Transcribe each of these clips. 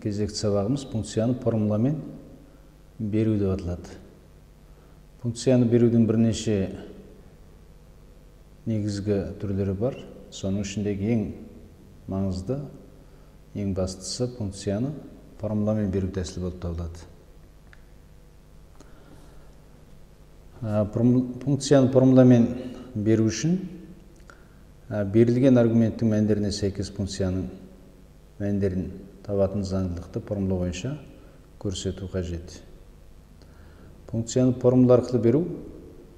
кезекті сабағымыз функцияны формуламен беру деп аталады. Функцияны берудің бірнеше негізгі түрлері бар. Соның ішіндегі ең маңызды, ең бастысы функцияны формуламен беру тәсілі болып табылады. Функцияны формуламен беру үшін берілген аргументтің мәндеріне сәйкес функцияның мәндерін табатын заңдылықты формула бойынша көрсету қажет. Функцияны формула арқылы беру,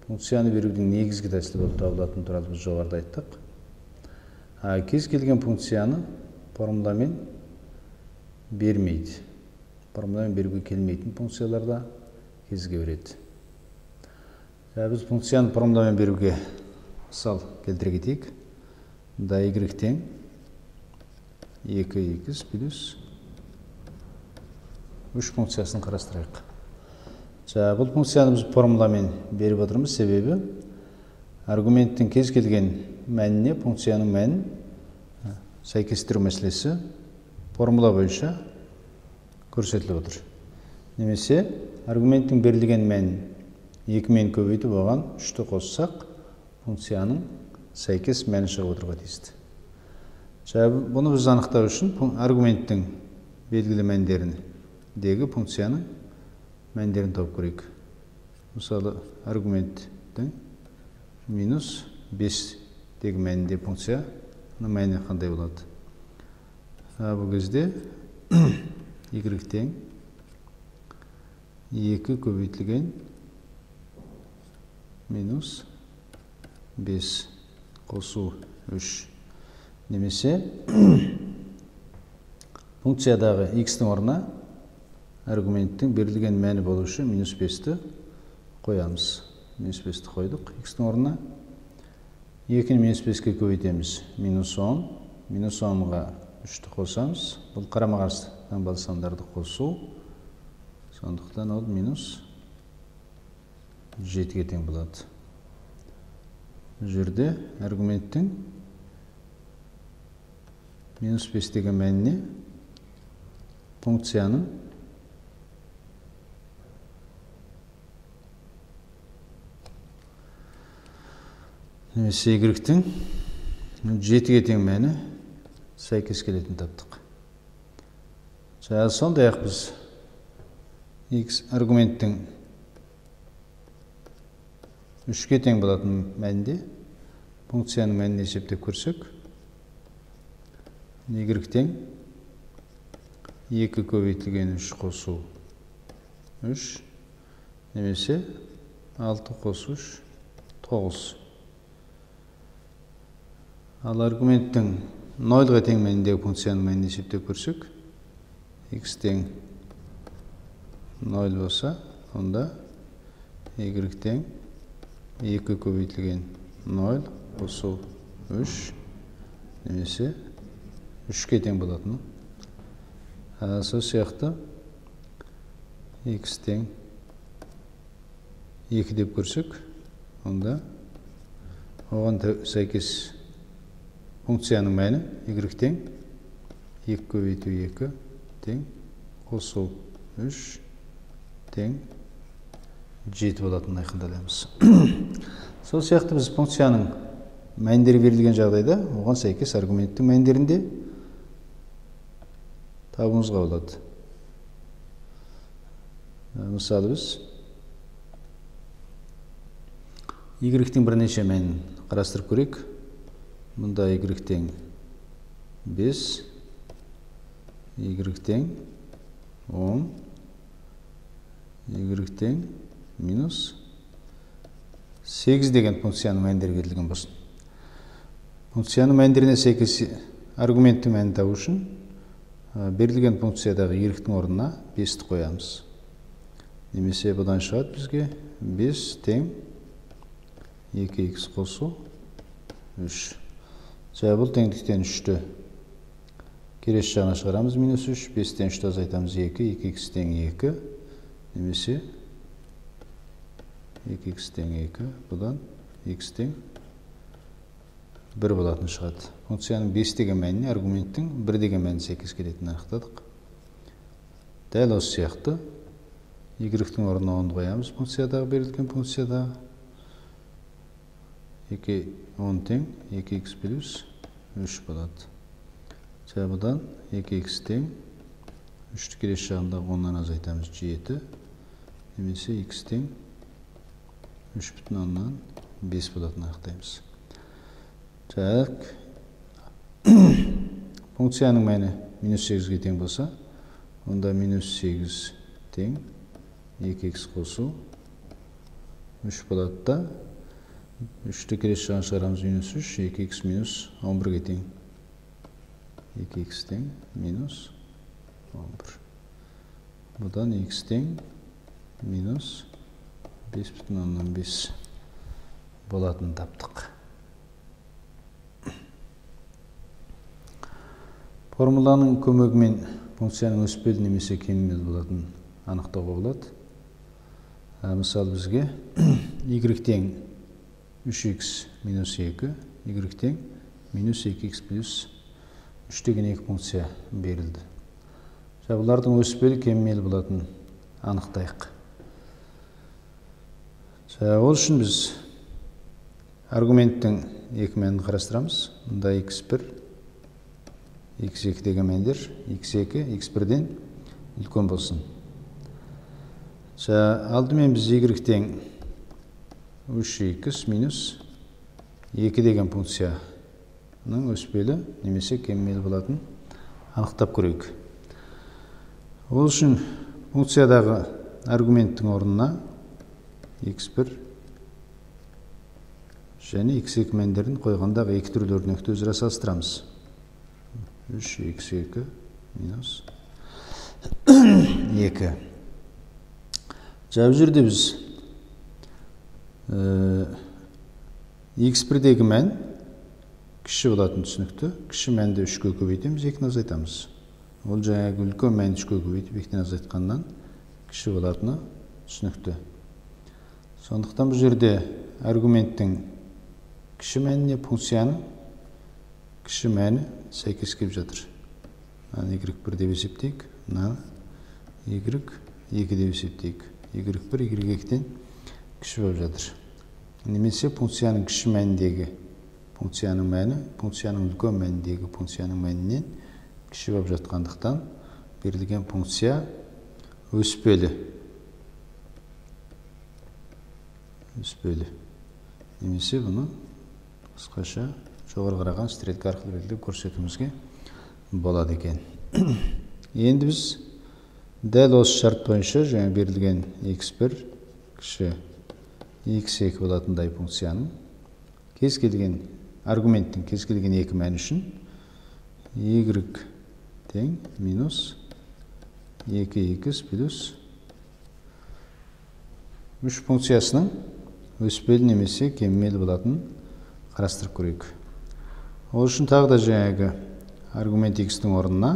функцияны берудің негізгі тәсілі болып табылатын туралы біз жоғарыда айттық. Кез келген функцияны формуламен бермейді. Формуламен беруге келмейтін функцияларда кезге береді. Біз функцияны формуламен беруге мысал келтіре кетейік. Да y тең 2x плюс 3 функциясын қарастырайық. Бұл функцияны біз формуламен беріп отырмыз, себебі аргументтің кез келген мәніне функцияның мәнін сәйкестіру мәселесі формула бойынша көрсетіліп отыр. Немесе аргументтің берілген мәнін 2 мен көбейтіп оған 3-ті қоссақ, функцияның сәйкес мәні шығып отыруға тиісті. Бұны біз анықтау үшін аргументтің белгілі мәндеріндегі функцияның мәндерін тауып көрейік. Мысалы, аргументтің минус 5-дегі мәнінде функцияның мәні қандай болады? Бұл кезде y тең 2 көбейтілген минус 5 қосу 3. Немесе функциядағы x-тің орнына аргументтің берілген мәні болушы минус 5-ті қоямыз. Минус 5-ті қойдық. X-тің орнына 2-ні минус 5-ке көбейтеміз. Минус 10. Минус 10-ға 3-ті қосамыз. Бұл қарама-қарсы таңбалы сандарды қосу. Сондықтан ол минус 7-ге тең болады. Жерде аргументтің минус 5-тегі мәніне функцияның немесе y-тің 7-ге тең мәні сәйкес келетін таптық. Сондай-ақ біз x аргументтің 3-ге тең болатын мәнде функцияның мәнін есептеп көрсек, y тең 2 көбейтілген 3 қосу 3, немесе 6 қосу 3, 9. Ал аргументтің 0-ға тең мәніндегі функцияның мәнін есептеп көрсек, x тең 0 болса, онда y тең 2 көбейтілген 0 қосу 3, немесе 3-ке тең болатын. Сол сияқты x тең 2 деп көрсек, онда оған сәйкес функцияның мәні y тең 2 көбейту 2 тең қосу 3 тең 7 болатынын айқындаймыз. Сол сияқты біз функцияның мәндері берілген жағдайда оған сәйкес аргументтің мәндерінде табуымызға болады. Мысалы біз y-тің бірнеше мәнін қарастырып көрейік. Мұнда y тең 5, y тең 10, y тең минус 8 деген функцияның мәндері берілген болсын. Функцияның мәндеріне сәйкес аргументтің мәнін табу үшін берілген функциядағы y-тің орнына 5-ті қоямыз. Немесе бұдан шығады бізге 5 тең 2x қосу 3. Бұл теңдіктен 3-ті кереш жағына шығарамыз, минус 3, 5-тен 3-ті азайтамыз 2, 2x тең 2, немесе 2x тең 2, бұдан x тең 1 болатын шығады. Функцияның 5 деген мәніне аргументтің 1 деген мәніне сәйкес келетінін анықтадық. дәл осы сияқты y-тің орнына 10 қоямыз. Функциядағы берілген функциядағы 2 10 тең 2x плюс 3 болады. Бұдан 2x тең 3-ті келесі жағындағы 10-нан азайтамыз 7, немесе x тең 3,5 болатынын анықтаймыз. Функцияның мәні минус 8-ге тең болса, онда минус 8 тең 2x қосу 3 болады да, 3-ті келесі жағын шығарамыз минус 3, 2x минус 11-ге тең. 2x тең минус 11. Бұдан x тең минус 5,5 болатын таптық. Формуланың көмегімен функцияның өспелі немесе кемелі болатын анықтауға болады. Мысалы бізге y тең 3x минус 2, y тең минус 2x плюс 3 деген 2 функция берілді. Бұлардың өспелі кемелі болатын анықтайық. Ол үшін біз аргументтің екі мәнін қарастырамыз. Мұнда x1, x2 деген мәндер x2, x1-ден үлкен болсын. Алдымен біз y тең 3x минус 2 деген функцияның өспелі немесе кемелі болатын анықтап көрейік. Ол үшін функциядағы аргументтің орнына x1 және x2 мәндерін қойғандағы екі түрлі өрнекті өзара салыстырамыз. 3x2 минус 2. Бұл жерде біз x1-дегі мән кіші болатын түсінікті. Кіші мәнді 3-ке көбейтеміз, 2-ні азайтамыз. Ол жаңағы үлкен мәнді 3-ке көбейтіп 2-ні азайтқаннан кіші болатыны түсінікті. Сондықтан бұл жерде аргументтің кіші мәніне функцияның кіші мәні сәйкес келіп жатыр. y1 деп есептейік, y2 деп есептейік. y1 y2-ден кіші болып жатыр. Немесе функцияның кіші мәніндегі функцияның мәні функцияның үлкен мәніндегі функцияның мәнінен кіші болып жатқандықтан берілген функция өспелі. Немесе бұны қысқаша жоғары қараған стрелка арқылы белгілеп көрсетуімізге болады екен. Енді біз дәл осы шарт бойынша жаңа берілген x1 кіші x2 болатындай функцияның кез келген аргументтің кез келген екі мәні үшін y тең минус 2x плюс 3 функциясының өспелі немесе кемелі болатын қарастырып көрейік. Ол үшін тағы да жаңағы аргумент x-тің орнына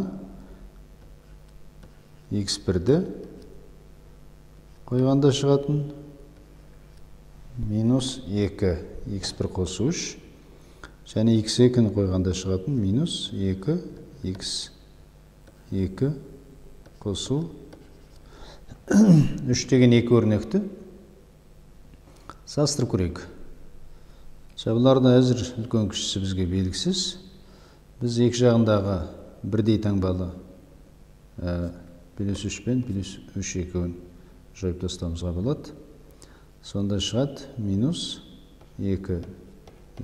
x1-ді қойғанда шығатын минус 2 x1 қосу 3 және x2-ні қойғанда шығатын минус 2 x2 қосу 3 деген екі өрнекті салыстырып көрейік. Бұлардың әзір үлкен кішісі бізге белгісіз. Біз екі жағындағы бірдей таңбалы плюс 3 пен плюс 3 екеуін жойып тастауымызға болады. Сонда шығады минус 2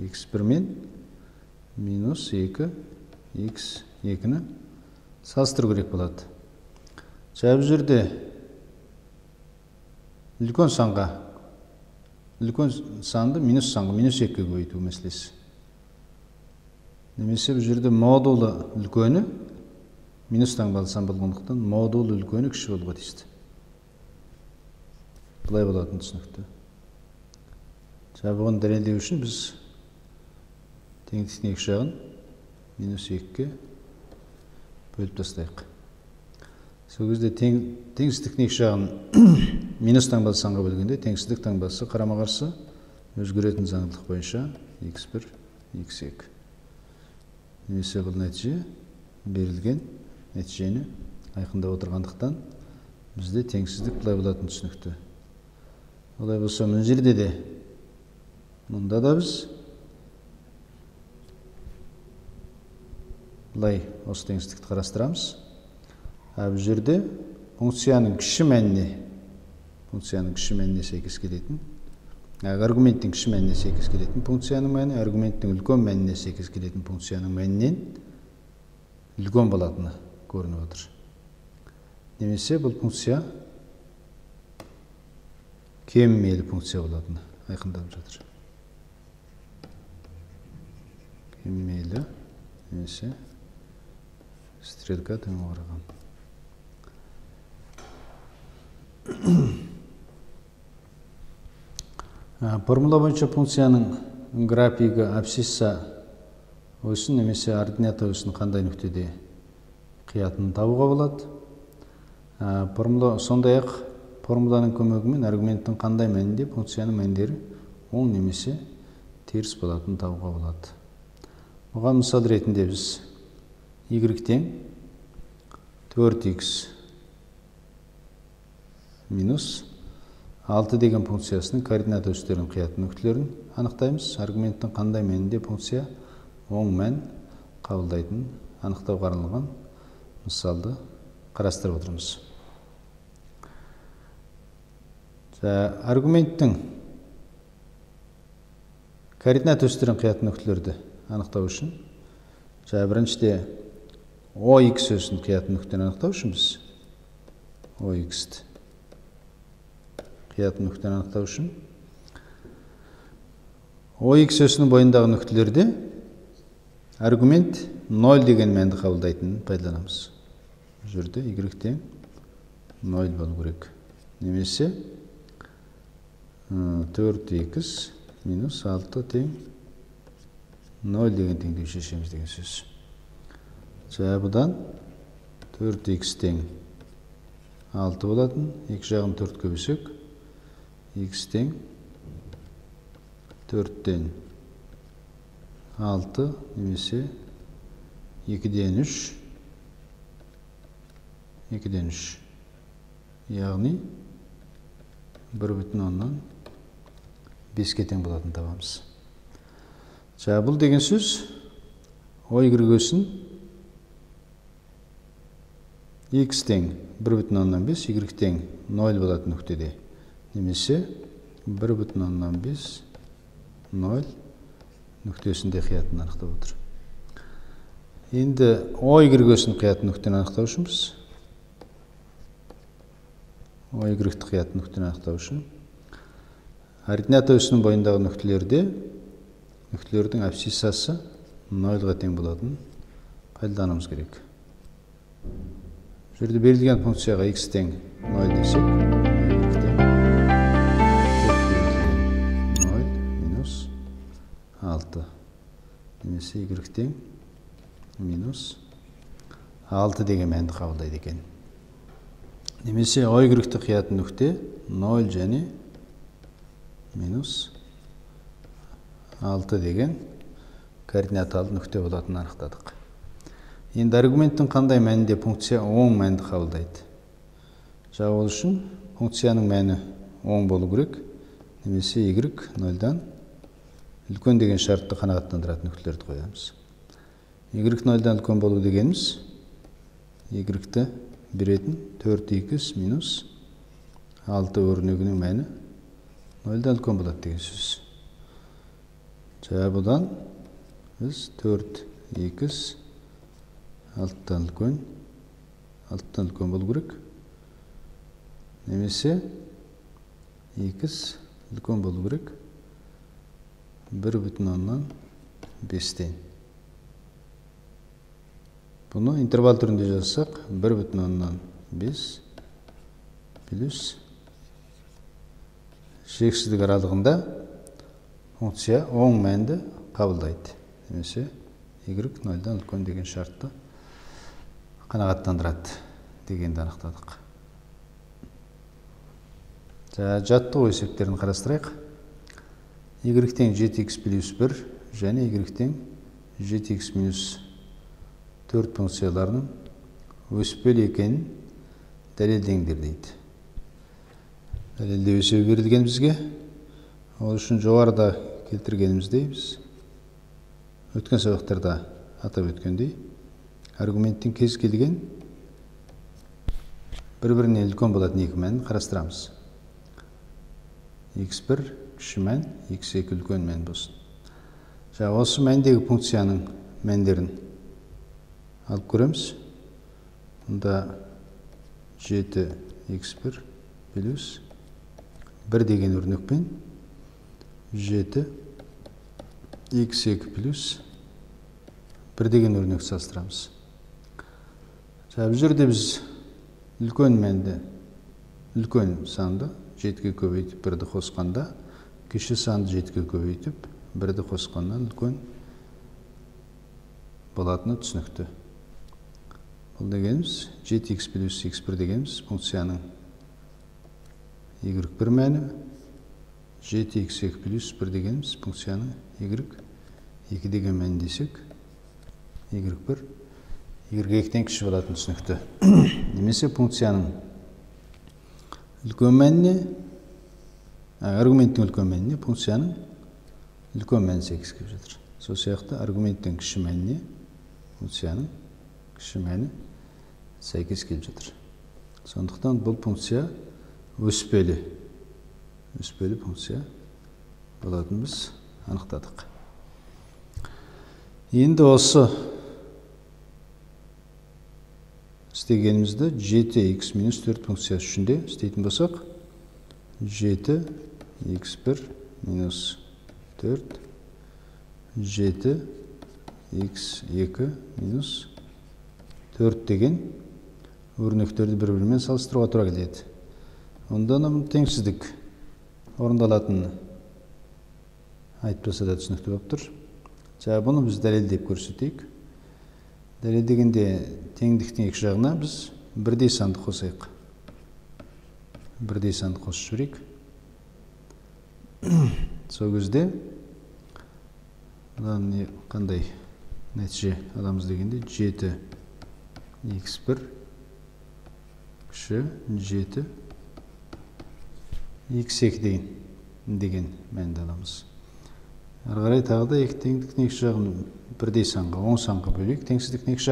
x1 мен минус 2 x2-ні салыстыру керек болады. Бұл жерде үлкен санды минус санға минус 2-ге көбейту мәселесі. Немесе бұл жерде модулы үлкені минус таңбалы сан болғандықтан модулы үлкені кіші болуға тиісті. Бұлай болатын түсінікті. Бұған дәлелдеу үшін біз теңдіктің екі жағын минус 2-ге бөліп тастайық. Сол кезде теңсіздіктің екі жағын минус таңбалы санға бөлгенде теңсіздік таңбасы қарама-қарсы өзгеретін заңдылық бойынша x1, x2. Немесе бұл нәтиже берілген нәтижені айқындап отырғандықтан Бізде теңсіздік былай болатын түсінікті. Олай болса мына жерде де, мұнда да біз былай осы теңсіздікті қарастырамыз. Бұл жерде функцияның кіші мәніне сәйкес келетін, аргументтің кіші мәніне сәйкес келетін функцияның мәні, аргументтің үлкен мәніне сәйкес келетін функцияның мәнінен үлкен болатыны көрініп отыр. Немесе бұл функция кеммейлі функция болатыны айқындалып жатыр. Кеммейлі немесе стрелка төмен қараған. Формула бойынша функцияның графигі абсцисса осыны немесе ордината осыны қандай нүктеде қиятынын табуға болады. Сондай-ақ формуланың көмегімен аргументтің қандай мәнінде функцияның мәндері оң немесе теріс болатынын табуға болады. Оған мысал ретінде біз y тең 4x минус 6 деген функциясының координата осьтерін қиятын нүктелерін анықтаймыз. Аргументтің қандай мәнінде функция оң мән қабылдайтынын анықтауға арналған мысалды қарастырып отырмыз. Аргументтің координата осьтерін қиятын нүктелерді анықтау үшін біріншіде OX осьін қиятын нүктені анықтау үшін біз OX-ті қиятын нүктені анықтау үшін OX осьінің бойындағы нүктелерде аргумент 0 деген мәнді қабылдайтынын пайдаланамыз. Бұл жерде y тең 0 болу керек. Немесе 4x минус 6 тең 0 деген теңдеу шешеміз деген сөз. Бұдан 4x тең 6 болатын, 2 жағын 4 көбесек, x тең 4-тен 6 немесе 2-ден 3, яғни 1,5-ке тең болатын табамыз. Бұл деген сөз y осін x тең 1,5, y тең 0 болатын нүктеде, немесе 1,5, 0 нүктесінде қиятын анықтап отыр. Енді y осін қиятын нүктені анықтау үшін біз y-ті қиятын нүктені анықтау үшін ордината осінің бойындағы нүктелердің абсциссасы 0-ға тең болатын пайдалануымыз керек. Жерде берілген функцияға x тең 0 десек, y тең 0 минус 6, немесе y тең минус 6 деген мәнді қабылдайды екен. Немесе y-ті қиятын нүкте 0 және минус 6 деген координаталы нүкте болатынын анықтадық. Енді аргументтің қандай мәнінде функция оң мәнді қабылдайды? Ол үшін функцияның мәні оң болу керек, немесе y 0-дан үлкен деген шартты қанағаттандыратын нүктелерді қоямыз. Y 0-дан үлкен болу дегеніміз y-ті беретін 4x минус 6 өрнегінің мәні 0-дан үлкен болады деген сөз. Бұдан біз 4x 6-дан үлкен болу керек, немесе x үлкен болу керек 1,5-тен. Бұны интервал түрінде жазсақ 1,5 плюс шексіздік аралығында функция оң мәнді қабылдайды. Немесе y 0-дан үлкен деген шартты қанағаттандырады дегенді анықтадық. Жаттығу есептерін қарастырайық. Y тең 7x плюс 1 және y тең 7x минус 4 функцияларының өспелі екенін дәлелдеңдер дейді. Дәлелдеу есебі берілген бізге. Ол үшін жоғарыда келтіргеніміздей біз өткен сабақтарда атап өткендей аргументтің кез келген бір-бірінен үлкен болатын екі мәнін қарастырамыз. x1 кіші мән, x2 үлкен мән болсын. Осы мәндегі функцияның мәндерін алып көреміз. Мұнда 7x1 плюс 1 деген өрнекпен 7x2 плюс 1 деген өрнек салыстырамыз. Бұл жерде біз үлкен мәнді, үлкен санды 7-ге көбейтіп 1-ді қосқанда, кіші санды 7-ге көбейтіп 1-ді қосқаннан үлкен болатыны түсінікті. Бұл дегеніміз 7x плюс x1 дегеніміз функцияның y1 мәні, 7x2 плюс 1 дегеніміз функцияның y2 деген мәні десек, y1 y2-ден кіші болатыны түсінікті. Немесе функцияның үлкен мәніне, аргументтің үлкен мәніне функцияның үлкен мәні сәйкес келіп жатыр. Сол сияқты аргументтің кіші мәніне функцияның кіші мәні сәйкес келіп жатыр. Сондықтан бұл функция өспелі функция болатынын біз анықтадық. Енді осы істегенімізді 7x минус 4 функциясы үшінде істейтін болсақ, 7x1 минус 4, 7x2 минус 4 деген өрнектерді бір-бірімен салыстыруға тура келеді. Онда теңсіздік орындалатынын айтып тұрса да түсінікті болып тұр. Бұны біз дәлелдеп көрсетейік. Дәлелдегенде теңдіктің екі жағына біз бірдей санды қосайық. Бірдей санды қосып жіберейік. Сол кезде қандай нәтиже аламыз дегенде 7x1 кіші 7x2 деген мәнді аламыз. Ары қарай тағы да теңдіктің екі жағын бірдей санға, 10 санға бөлейік. Теңсіздіктің екі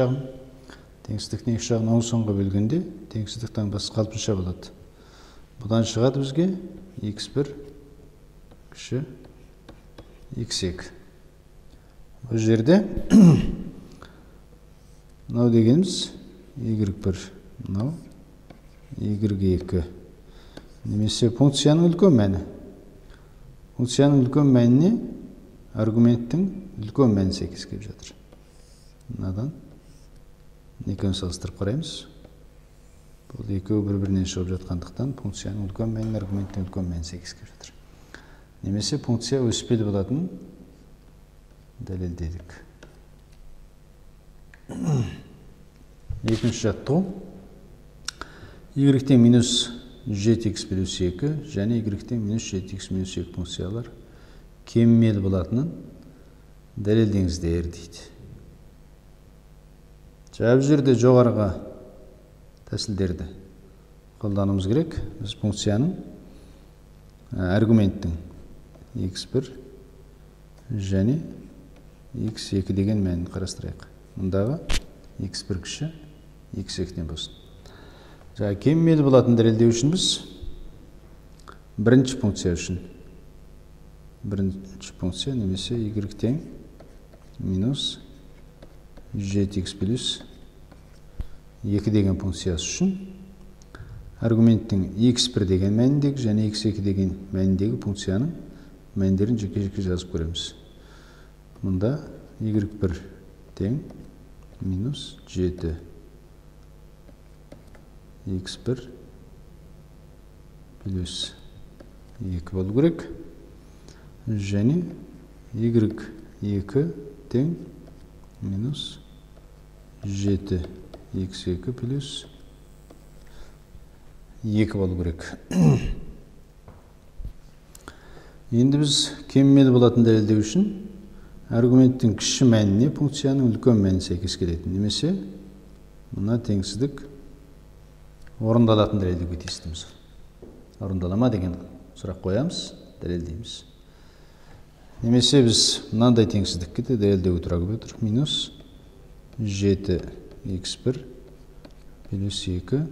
жағын 10 санға бөлгенде теңсіздік таңбасы қалпынша болады. Бұдан шығады бізге x1 кіші x2. Бұл жерде мынау дегеніміз y1, мынау y2. Немесе функцияның үлкен мәні. Функцияның үлкен мәніне аргументтің үлкен мәні сәйкес келіп жатыр. Мынадан екеуін салыстырып қараймыз. Бұл екеуі бір-бірінен шығып жатқандықтан функцияның үлкен мәні аргументтің үлкен мәні сәйкес келіп жатыр. Немесе функция өспелі болатынын дәлелдедік. Екінші жаттығу. y-тен минус 7x плюс 2 және y-тен минус 7x минус 2 функциялар кеммел болатынын дәлелдеңіздер дейді. Бұл жерде жоғарыға тәсілдерді қолдануымыз керек. Біз функцияның аргументтің x1 және x2 деген мәнін қарастырайық. Мұндағы x1 кіші x2-ден болсын. Кеммел болатын дәлелдеу үшін біз бірінші функция немесе y-тен минус 7x плюс 2 деген функциясы үшін аргументтің x1 деген мәніндегі және x2 деген мәніндегі функцияның мәндерін жеке-жеке жазып көреміз. Мұнда y1 тең минус 7 x1 плюс 2 болу керек. Және y2 тең минус 7 x2 плюс 2 болу керек. Енді біз кеммел болатын дәлелдеу үшін аргументтің кіші мәніне функцияның үлкен мәні сәйкес келеді. Немесе мына теңсіздік орындалатын дәлелдеуге тиістіміз. Орындала ма деген сұрақ қоямыз, дәлелдейміз. Немесе біз мынандай теңсіздікке де дәлелдеуге тура келіп отыр. Минус 7x1 плюс 2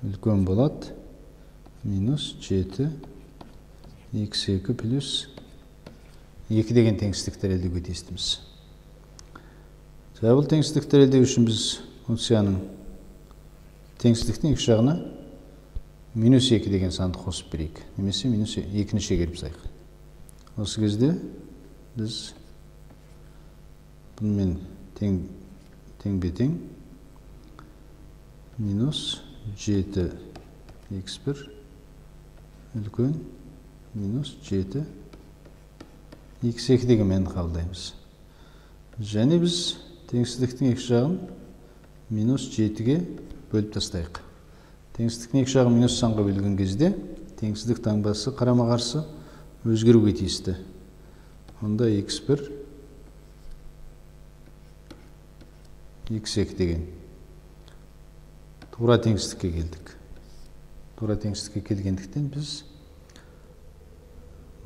үлкен болады. Минус 7x2 плюс 2 деген теңсіздік дәлелдеуге тиістіміз. Бұл теңсіздік дәлелдеу үшін біз функцияның теңсіздіктің екі жағына минус 2 деген санды қосып берейік. Немесе минус 2-ні шегеріп сайық. Осы кезде біз бұнымен тең-бе-тең минус 7x1 үлкен минус 7x2 деген мәнді қабылдаймыз. Және біз теңсіздіктің екі жағын минус 7-ге бөліп тастайық. Теңсіздіктің екі жағын минус санға бөлген кезде теңсіздік таңбасы қарама-қарсы өзгеруге тиісті. Онда x1 x2 деген тура теңсіздікке келдік. Тура теңсіздікке келгендіктен біз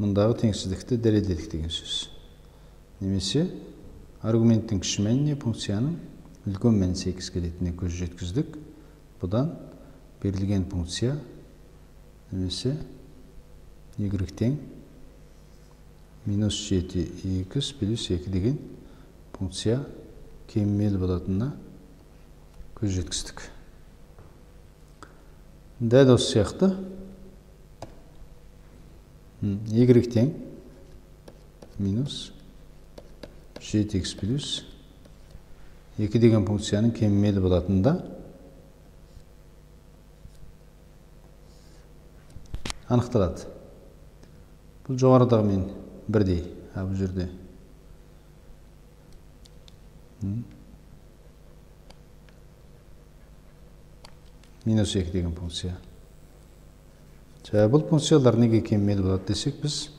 мұндағы теңсіздікті дәлелдедік деген сөз. Немесе аргументтің кіші мәніне функцияның үлкен мәні сәйкес келетініне көз жеткіздік. Бұдан берілген функция немесе y тең минус 7x плюс 2 деген функция кеммел болатынына көз жеткіздік. Дәл осы сияқты y тең минус 7x плюс 2 деген функцияның кеммелі болатында анықталады. Бұл жоғарыдағы мен бірдей, бұл жерде минус 2 деген функция. Бұл функциялар неге кеммелі болады десек біз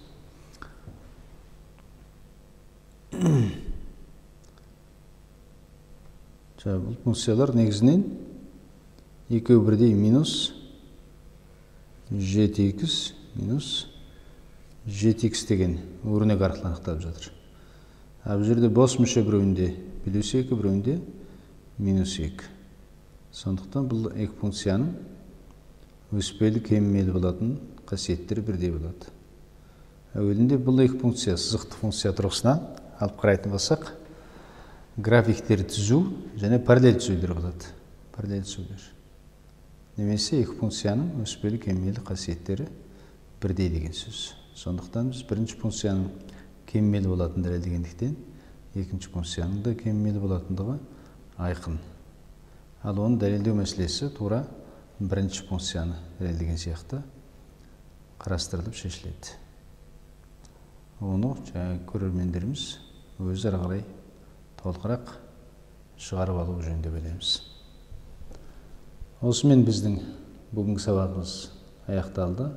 бұл функциялар негізінен екеуі бірдей минус 7x минус 7x деген өрнек арқылы анықталып жатыр. Бұл жерде бос мүше біреуінде плюс 2, біреуінде минус 2. Сондықтан бұл екі функцияның өспелі кеммелі болатын қасиеттері бірдей болады. Әуелінде бұл екі функция сызықты функция тұрғысынан алып қарайтын болсақ, графиктер түзу және параллель түзулер болады. Параллель түзулер. Немесе екі функцияның өспелі кеммелі қасиеттері бірдей деген сөз. Сондықтан біз бірінші функцияның кеммелі болатын дәлелдегендіктен, екінші функцияның да кеммелі болатындығы айқын. Ал оның дәлелдеу мәселесі тура бірінші функцияны дәлелдеген сияқты қарастырылып шешіледі. Оны көрермендеріміз өзі ары қарай толығырақ шығарып алу жөнінде білеміз. Осымен біздің бүгінгі сабағымыз аяқталды.